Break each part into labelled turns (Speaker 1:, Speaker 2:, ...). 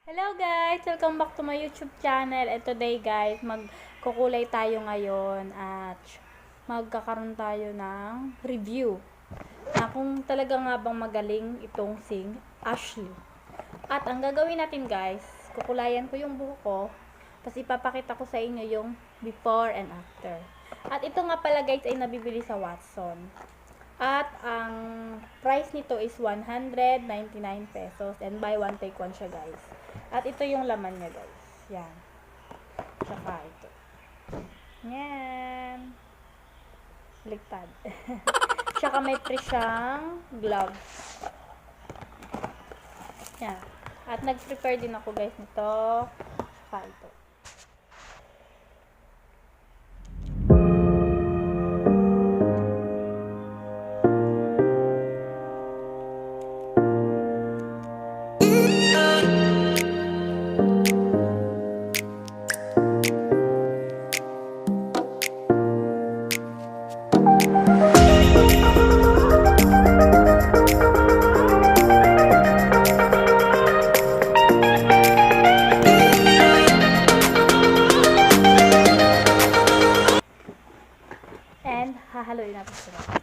Speaker 1: Hello guys! Welcome back to my YouTube channel. And today guys, magkukulay tayo ngayon at magkakaroon tayo ng review na kung talaga nga bang magaling itong sing Ashley. At ang gagawin natin guys, kukulayan ko yung buhok ko, tapos ipapakita ko sa inyo yung before and after. At ito nga pala guys ay nabibili sa Watson. At ang price nito is 199 pesos and buy one take one siya guys. At ito yung laman niya guys. Yan. Tsaka ito. Yan. Ligtad. Tsaka may pre siyang gloves. Yan. At nag-prepare din ako guys nito. Tsaka ito. And hahaluin natin sila.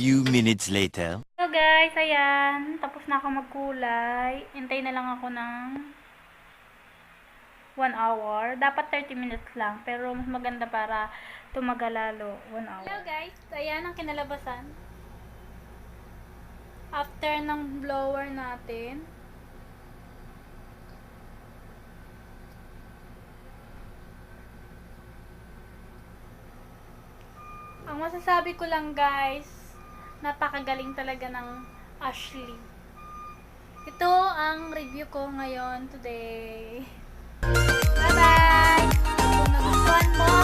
Speaker 2: Few minutes later.
Speaker 1: So guys, ayan. Tapos na ako magkulay. Hintay na lang ako ng 1 hour. Dapat 30 minutes lang. Pero mas maganda para tumagal lalo. 1 hour. Hello guys. Ayan ang kinalabasan. After ng blower natin. Ang masasabi ko lang guys, napakagaling talaga ng Ashley. Ito ang review ko ngayon today. Bye-bye! Kung nagustuhan mo